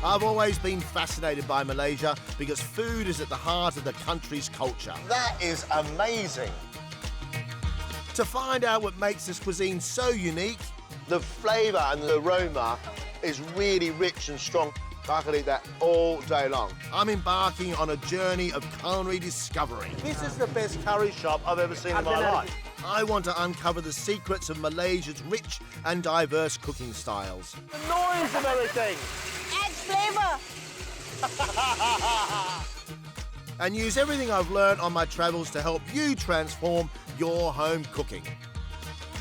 I've always been fascinated by Malaysia because food is at the heart of the country's culture. That is amazing. To find out what makes this cuisine so unique, The flavour and the aroma is really rich and strong. I could eat that all day long. I'm embarking on a journey of culinary discovery. This is the best curry shop I've ever seen in my life. I want to uncover the secrets of Malaysia's rich and diverse cooking styles. The noise of everything. Add flavor. And use everything I've learned on my travels to help you transform your home cooking.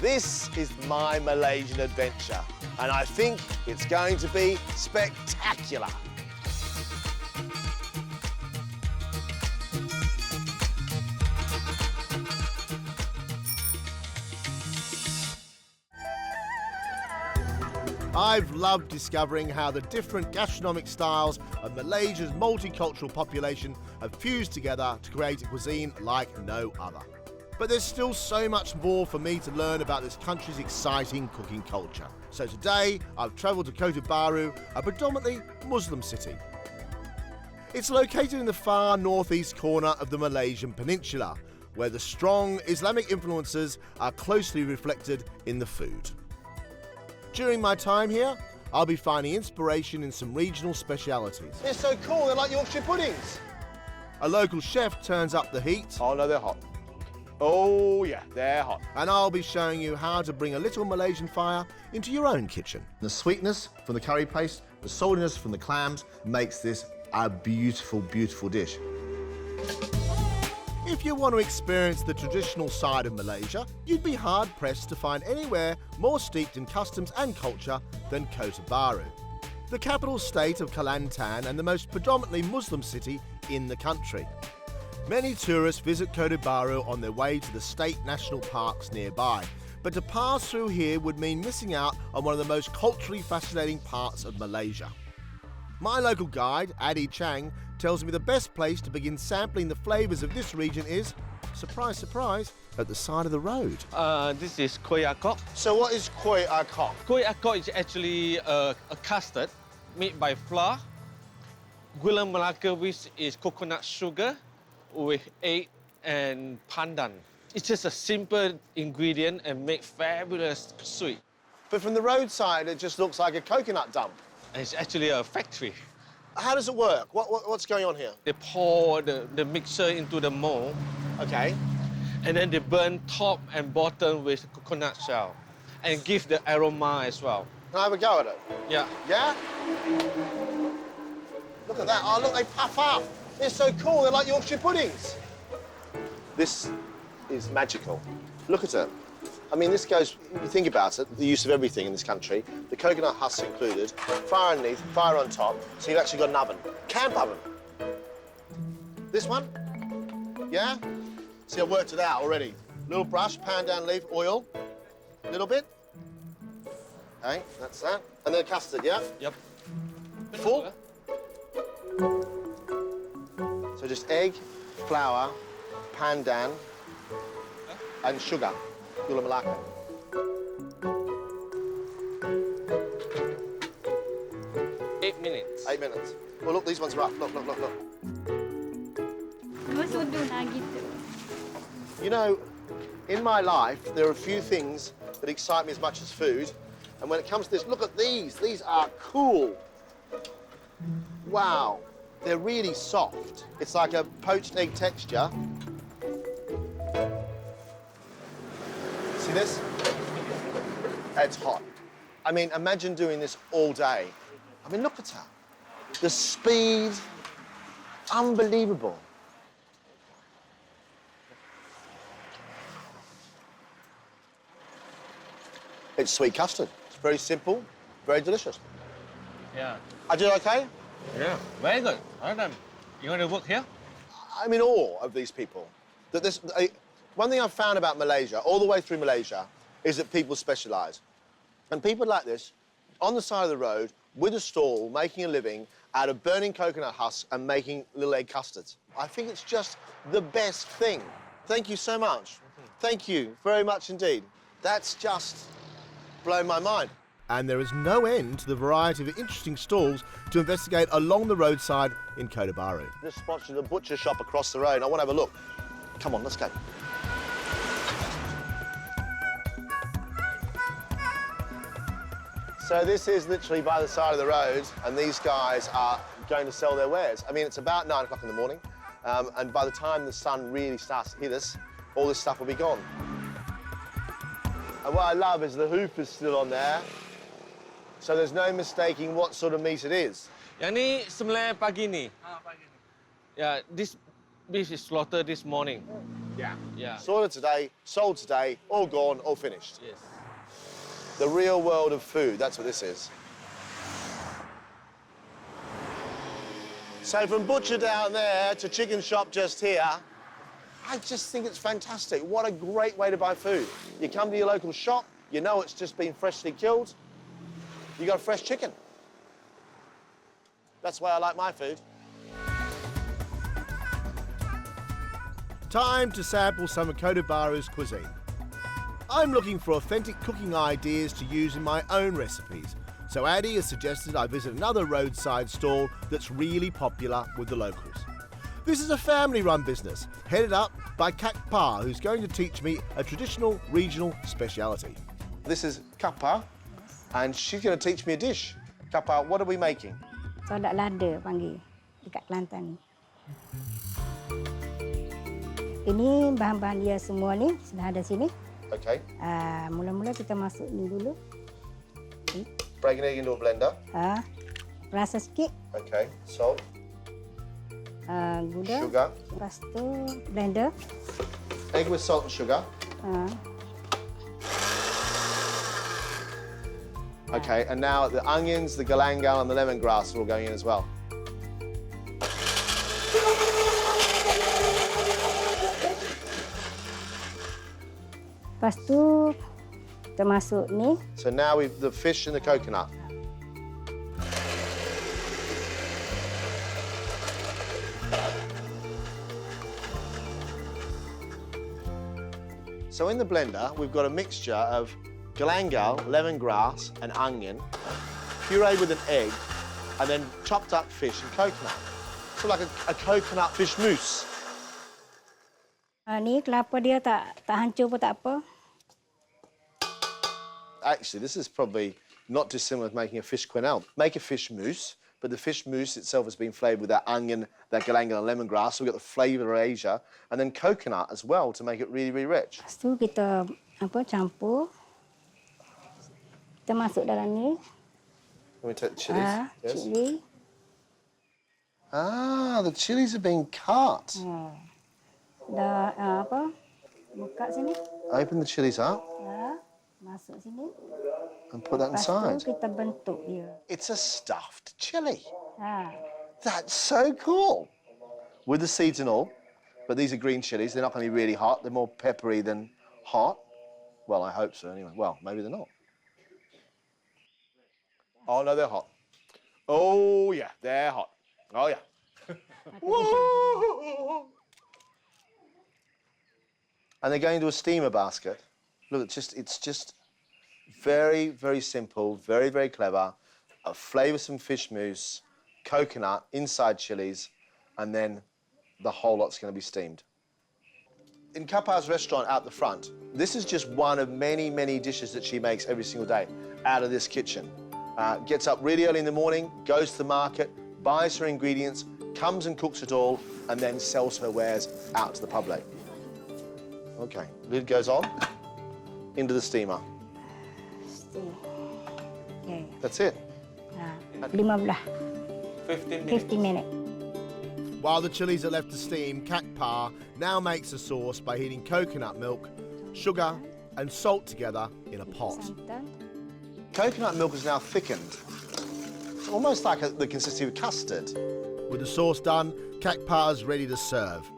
This is my Malaysian adventure, and I think it's going to be spectacular. I've loved discovering how the different gastronomic styles of Malaysia's multicultural population have fused together to create a cuisine like no other. But there's still so much more for me to learn about this country's exciting cooking culture. So today, I've travelled to Kota Baru, a predominantly Muslim city. It's located in the far northeast corner of the Malaysian peninsula, where the strong Islamic influences are closely reflected in the food. During my time here, I'll be finding inspiration in some regional specialities. They're so cool, they're like Yorkshire puddings. A local chef turns up the heat. Oh no, they're hot. Oh yeah, they're hot. And I'll be showing you how to bring a little Malaysian fire into your own kitchen. The sweetness from the curry paste, the saltiness from the clams makes this a beautiful, beautiful dish. If you want to experience the traditional side of Malaysia, you'd be hard-pressed to find anywhere more steeped in customs and culture than Kota Baru, the capital state of Kelantan and the most predominantly Muslim city in the country. Many tourists visit Kota Baru on their way to the state national parks nearby, but to pass through here would mean missing out on one of the most culturally fascinating parts of Malaysia. My local guide, Adi Chang, tells me the best place to begin sampling the flavours of this region is, surprise, surprise, at the side of the road. This is kuih akok. So what is kuih akok? Kuih akok is actually a custard made by flour, gula melaka, which is coconut sugar, with egg and pandan. It's just a simple ingredient and make fabulous sweet. But from the roadside, it just looks like a coconut dump. And it's actually a factory. How does it work? What's going on here? They pour the mixture into the mold, Okay. and then they burn top and bottom with coconut shell and give the aroma as well. Can I have a go at it? Yeah. Yeah? Look at that. Oh, look, they puff up. They're so cool. They're like Yorkshire puddings. This is magical. Look at it. I mean, this goes, you think about it, the use of everything in this country, the coconut husks included, fire underneath, fire on top, so you've actually got an oven. Camp oven. This one? Yeah? See, I worked it out already. Little brush, pandan leaf, oil, a little bit. Okay, that's that. And then custard, yeah? Yep. Full? So just egg, flour, pandan, and sugar, gula melaka. 8 minutes. 8 minutes. Well, look, these ones are up. Look, look, look, look. You know, in my life, there are a few things that excite me as much as food. And when it comes to this, look at these. These are cool. Wow. They're really soft. It's like a poached egg texture. See this? It's hot. I mean, imagine doing this all day. I mean, look at that. The speed, unbelievable. It's sweet custard. It's very simple, very delicious. Yeah. I did okay? Yeah. Very good. Well done. You want to work here? I'm in awe of these people. That one thing I've found about Malaysia, all the way through Malaysia, is that people specialise. And people like this, on the side of the road, with a stall, making a living out of burning coconut husks and making little egg custards. I think it's just the best thing. Thank you so much. Thank you very much indeed. That's just blown my mind. And there is no end to the variety of interesting stalls to investigate along the roadside in Kota Baru. This spot's the butcher shop across the road. I want to have a look. Come on, let's go. So this is literally by the side of the road, and these guys are going to sell their wares. I mean, it's about 9 o'clock in the morning, and by the time the sun really starts to hit us, all this stuff will be gone. And what I love is the hoop is still on there, so there's no mistaking what sort of meat it is. Yang ni sembelih pagi ni. Pagi ni. Yeah, this beef is slaughtered this morning. Yeah. Yeah. Slaughtered today, sold today, all gone, all finished. Yes. The real world of food, that's what this is. So from butcher down there to chicken shop just here, I just think it's fantastic. What a great way to buy food. You come to your local shop, you know it's just been freshly killed, you got fresh chicken. That's why I like my food. Time to sample some of Kota Baru's cuisine. I'm looking for authentic cooking ideas to use in my own recipes, so Addy has suggested I visit another roadside stall that's really popular with the locals. This is a family-run business, headed up by Kak Pa, who's going to teach me a traditional regional speciality. This is kapa, and she's going to teach me a dish. Kapa, what are we making? Sodak lada panggil dekat Kelantan ni. Ini bahan-bahan dia semua ni sudah ada sini. Okay. Mula-mula kita masuk ni dulu. Break an egg into a blender. Rasa sikit, Okay. Salt, gula. sugar. Lepas tu blender. Egg with salt and sugar. Okay, and now the onions, the galangal and the lemongrass are all going in as well. Lepas tu kita masuk ni. So now we've the fish and the coconut. So in the blender, we've got a mixture of galangal, lemongrass and onion, pureed with an egg, and then chopped up fish and coconut. So like a coconut fish mousse. Ni kelapa dia tak hancur pun tak apa. Actually, this is probably not dissimilar to making a fish quenelle. Make a fish mousse, but the fish mousse itself has been flavoured with that onion, that galangal and lemongrass, so we've got the flavour of Asia, and then coconut as well to make it really, really rich. Lepas tu kita campur. Kita masuk dalam ni. Let me take the chillies. Yes. Chili. The chillies have been cut. Dah buka sini. Open the chillies up Masuk sini. and put that Lepas inside. tu kita bentuk dia. It's a stuffed chilli. Ha. That's so cool. With the seeds and all, but these are green chilies. They're not going to be really hot. They're more peppery than hot. Well, I hope so anyway. Well, maybe they're not. Oh, no, they're hot. Oh, yeah, they're hot. Oh, yeah. Woo! And they're going into a steamer basket. Look, it's just very, very simple, very, very clever. A flavoursome fish mousse, coconut, inside chilies, and then the whole lot's going to be steamed. In Kapa's restaurant out the front, this is just one of many, many dishes that she makes every single day out of this kitchen. Gets up really early in the morning, goes to the market, buys her ingredients, comes and cooks it all, and then sells her wares out to the public. Okay, lid goes on, into the steamer. Okay. That's it. 15 15 minutes. 50 minutes. While the chilies are left to steam, Kak Pa now makes a sauce by heating coconut milk, sugar and salt together in a pot. Santan. Coconut milk is now thickened. It's almost like the consistency of custard. With the sauce done, Kak Pa is ready to serve.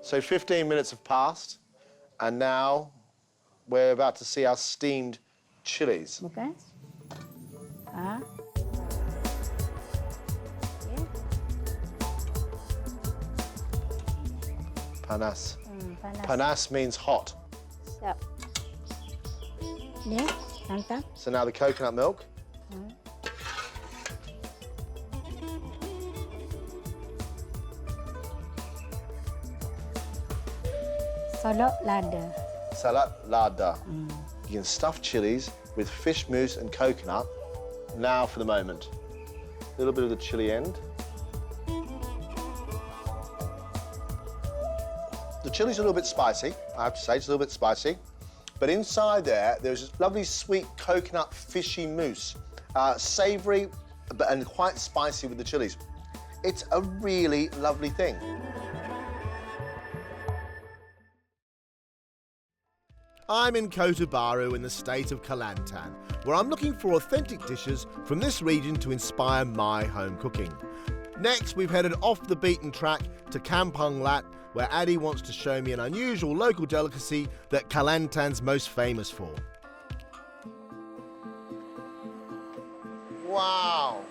So 15 minutes have passed, and now we're about to see our steamed chilies. Bukan? Ha. Panas. Panas. Panas means hot. Siap. Dia santan. So now the coconut milk. Salad lada. Salad lada. You can stuff chilies with fish mousse and coconut. Now for the moment. A little bit of the chili end. The chili's a little bit spicy, I have to say, it's a little bit spicy. But inside there, there's this lovely sweet coconut fishy mousse. Savoury and quite spicy with the chilies. It's a really lovely thing. I'm in Kota Baru in the state of Kelantan, where I'm looking for authentic dishes from this region to inspire my home cooking. Next, we've headed off the beaten track to Kampung Lat, where Addy wants to show me an unusual local delicacy that Kelantan's most famous for. Wow.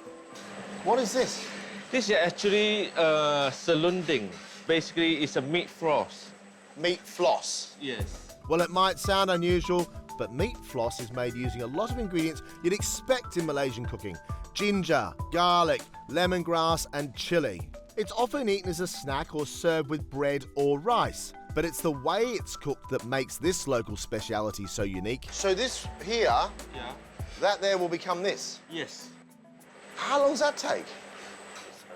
What is this? This is actually serunding. Basically, it's a meat floss. Meat floss. Yes. Well, it might sound unusual, but meat floss is made using a lot of ingredients you'd expect in Malaysian cooking. Ginger, garlic, lemongrass and chilli. It's often eaten as a snack or served with bread or rice, but it's the way it's cooked that makes this local speciality so unique. So this here, Yeah. that there will become this. Yes. How long does that take?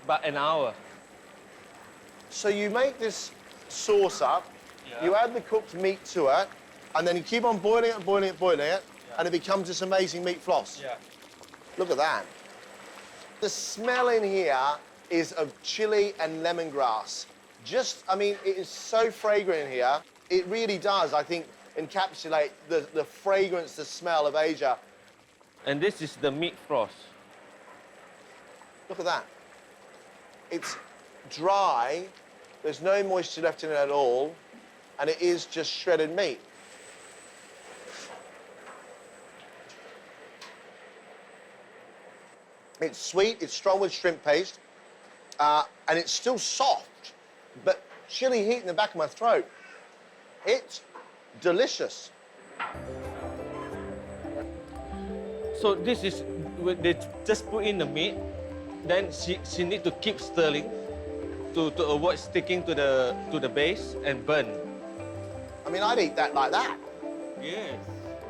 About an hour. So you make this sauce up, Yeah. you add the cooked meat to it, and then you keep on boiling it and boiling it and boiling it, and it becomes this amazing meat floss. Yeah. Look at that. The smell in here is of chili and lemongrass. I mean, it is so fragrant in here. It really does, I think, encapsulate the fragrance, the smell of Asia. And this is the meat floss. Look at that. It's dry, there's no moisture left in it at all, and it is just shredded meat. It's sweet, it's strong with shrimp paste, and it's still soft, but chili heat in the back of my throat. It's delicious. So this is when they just put in the meat. Then she need to keep stirring to avoid sticking to the base and burn. I mean, I'd eat that like that. Yes.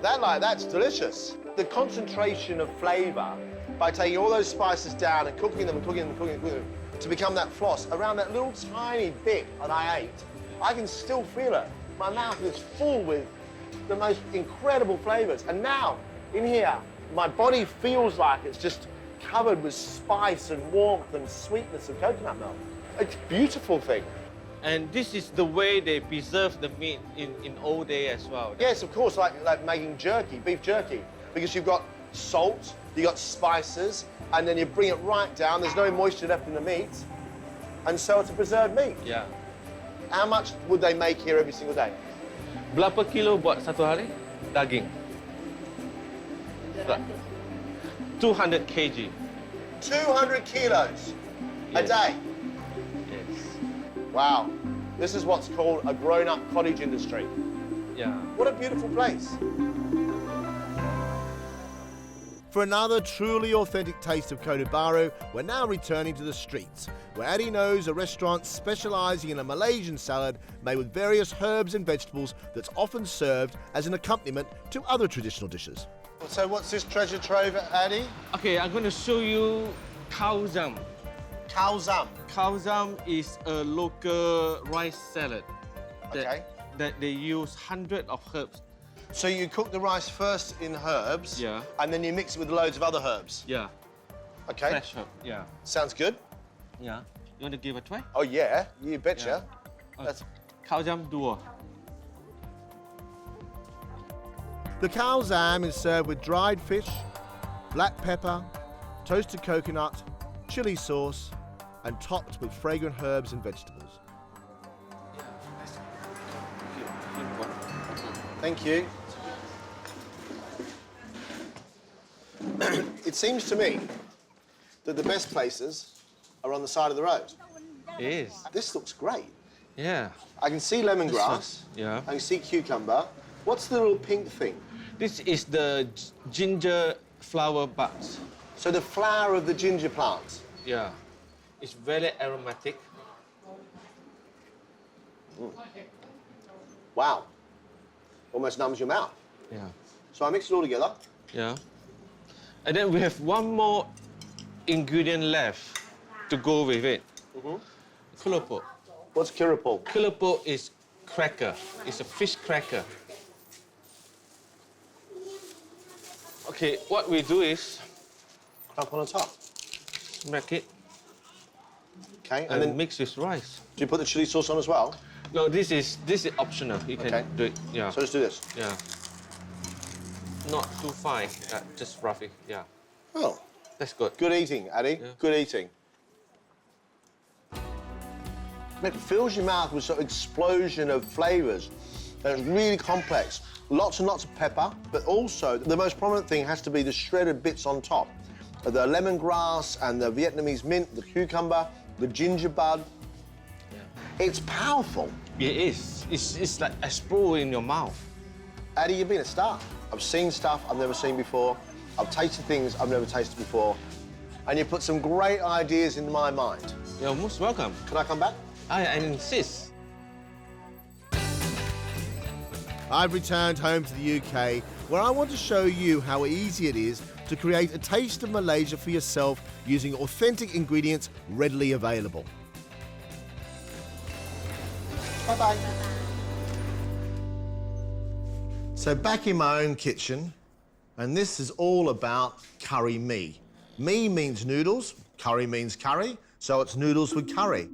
That like that's delicious. The concentration of flavour by taking all those spices down and cooking them and cooking them and cooking them, and cooking them to become that floss around that little tiny bit that I ate, I can still feel it. My mouth is full with the most incredible flavours. And now, in here, my body feels like it's just covered with spice and warmth and sweetness of coconut milk. It's a beautiful thing. And this is the way they preserve the meat in old day as well. Yes, of course, like making jerky, beef jerky, because you've got salt, you've got spices, and then you bring it right down. There's no moisture left in the meat, and so it's a preserved meat. Yeah. How much would they make here every single day? Berapa kilo buat satu hari daging? 200 kg. 200 kilos a Yes. day. Yes. Wow. This is what's called a grown-up cottage industry. Yeah. What a beautiful place. For another truly authentic taste of Kota Baru, we're now returning to the streets, where Addy knows a restaurant specialising in a Malaysian salad made with various herbs and vegetables that's often served as an accompaniment to other traditional dishes. So what's this treasure trove, Addy? Okay, I'm going to show you khao zam. Kalzam. Khao zam is a local rice salad Okay. that they use hundreds of herbs. So you cook the rice first in herbs, Yeah. and then you mix it with loads of other herbs. Yeah. Okay. Fresh herb. Yeah. Sounds good. Yeah. You want to give it a try? Oh yeah, you betcha. Yeah. That's Khao zam dua. The khao zam is served with dried fish, black pepper, toasted coconut, chili sauce, and topped with fragrant herbs and vegetables. Thank you. It seems to me that the best places are on the side of the road. It is. This looks great. Yeah. I can see lemongrass. Yeah. I can see cucumber. What's the little pink thing? This is the ginger flower buds. So the flower of the ginger plant. Yeah. It's very aromatic. Wow. Almost numbs your mouth. Yeah. So I mix it all together. Yeah. And then we have one more ingredient left to go with it. Keropok. What's keropok? Keropok is cracker. It's a fish cracker. Okay, what we do is Crump on the top. smack it Okay, and then mix with rice. do you put the chili sauce on as well? No, this is optional. You can Okay. do it. Yeah. So let's do this. Yeah. Not too fine. Just rough it. Yeah. Oh, That's good. good eating, Addy. Yeah. Good eating. It fills your mouth with sort of explosion of flavours. And it's really complex. Lots and lots of pepper, but also the most prominent thing has to be the shredded bits on top. The lemongrass and the Vietnamese mint, the cucumber, the ginger bud. Yeah. It's powerful. It is. It's like explode in your mouth. Addy, you've been a star. I've seen stuff I've never seen before. I've tasted things I've never tasted before. And you put some great ideas into my mind. You're most welcome. Can I come back? I insist. I've returned home to the UK, where I want to show you how easy it is to create a taste of Malaysia for yourself using authentic ingredients readily available. Bye-bye. So back in my own kitchen, and this is all about curry mee. Mee means noodles, curry means curry, so it's noodles with curry.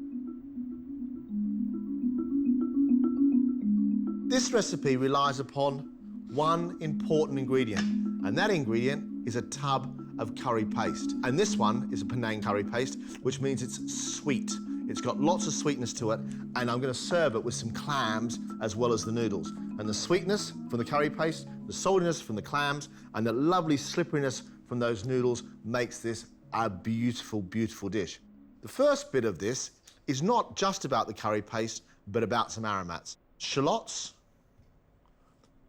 This recipe relies upon one important ingredient, and that ingredient is a tub of curry paste. And this one is a Penang curry paste, which means it's sweet. It's got lots of sweetness to it, and I'm going to serve it with some clams as well as the noodles. And the sweetness from the curry paste, the saltiness from the clams, and the lovely slipperiness from those noodles makes this a beautiful, beautiful dish. The first bit of this is not just about the curry paste, but about some aromats. Shallots,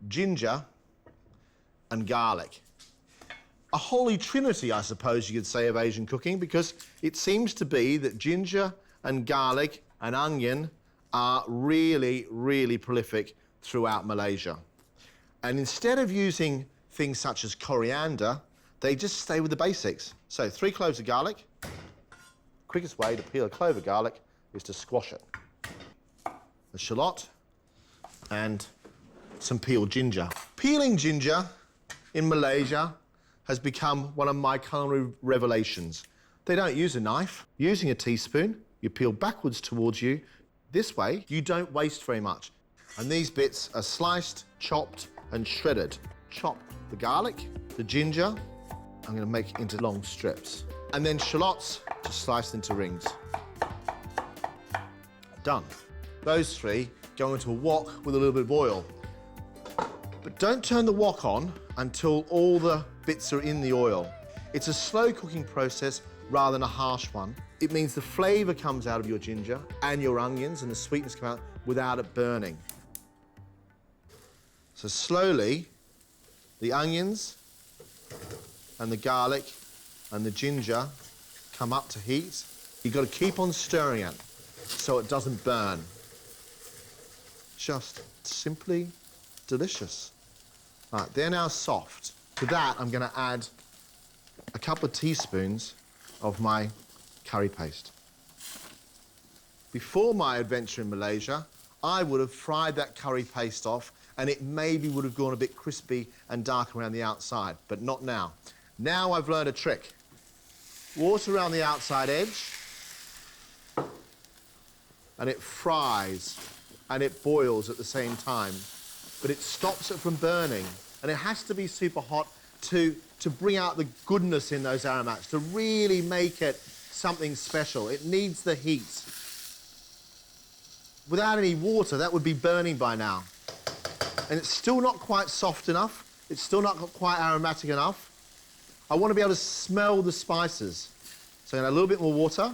ginger, and garlic. A holy trinity, I suppose you could say, of Asian cooking, because it seems to be that ginger and garlic and onion are really, really prolific throughout Malaysia. And instead of using things such as coriander, they just stay with the basics. So 3 cloves of garlic. Quickest way to peel a clove of garlic is to squash it. A shallot and some peeled ginger. Peeling ginger in Malaysia has become one of my culinary revelations. They don't use a knife. Using a teaspoon, you peel backwards towards you. This way, you don't waste very much. And these bits are sliced, chopped, and shredded. Chop the garlic, the ginger, I'm gonna make into long strips. And then shallots, just sliced into rings. Done. Those 3 go into a wok with a little bit of oil. But don't turn the wok on until all the bits are in the oil. It's a slow cooking process rather than a harsh one. It means the flavour comes out of your ginger and your onions and the sweetness come out without it burning. So slowly, the onions and the garlic and the ginger come up to heat. You've got to keep on stirring it so it doesn't burn. Just simply delicious. Right, they're now soft. To that, I'm going to add a couple of teaspoons of my curry paste. Before my adventure in Malaysia, I would have fried that curry paste off and it maybe would have gone a bit crispy and dark around the outside, but not now. Now I've learned a trick. Water around the outside edge, and it fries and it boils at the same time, but it stops it from burning. And it has to be super hot to bring out the goodness in those aromats, to really make it something special. It needs the heat. Without any water, that would be burning by now. And it's still not quite soft enough. It's still not quite aromatic enough. I want to be able to smell the spices. So I'm going to add a little bit more water.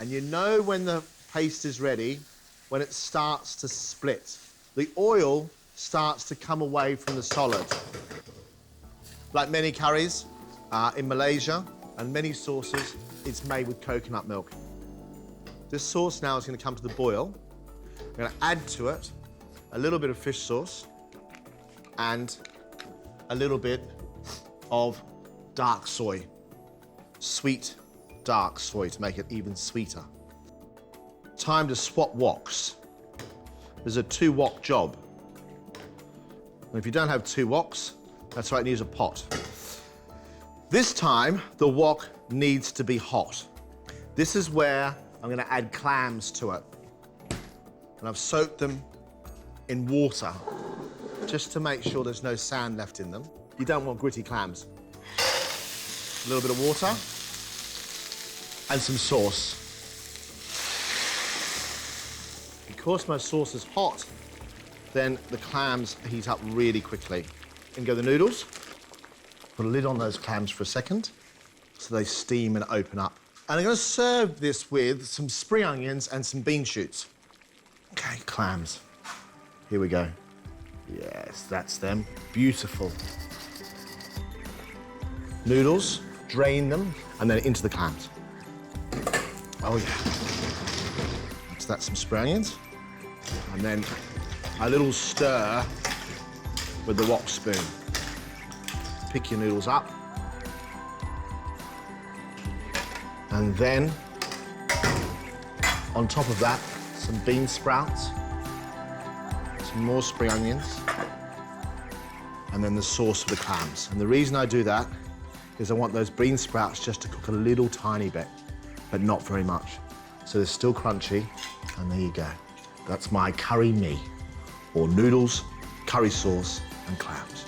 And you know when the paste is ready, when it starts to split. The oil starts to come away from the solid. Like many curries in Malaysia and many sauces, it's made with coconut milk. This sauce now is going to come to the boil. I'm going to add to it a little bit of fish sauce and a little bit of dark soy. Sweet, dark soy to make it even sweeter. Time to swap woks. There's a 2 wok job. And if you don't have 2 woks, that's right, you use a pot. This time, the wok needs to be hot. This is where I'm going to add clams to it. And I've soaked them in water just to make sure there's no sand left in them. You don't want gritty clams. A little bit of water and some sauce. Because my sauce is hot, then the clams heat up really quickly. And go the noodles. Put a lid on those clams for a second so they steam and open up. And I'm going to serve this with some spring onions and some bean shoots. Okay, clams. Here we go. Yes, that's them. Beautiful. Noodles, drain them, and then into the clams. Oh, yeah. So that's some spring onions. And then a little stir with the wok spoon. Pick your noodles up. And then, on top of that, some bean sprouts, some more spring onions, and then the sauce for the clams. And the reason I do that is I want those bean sprouts just to cook a little tiny bit, but not very much. So they're still crunchy, and there you go. That's my curry mee, or noodles, curry sauce, and clams.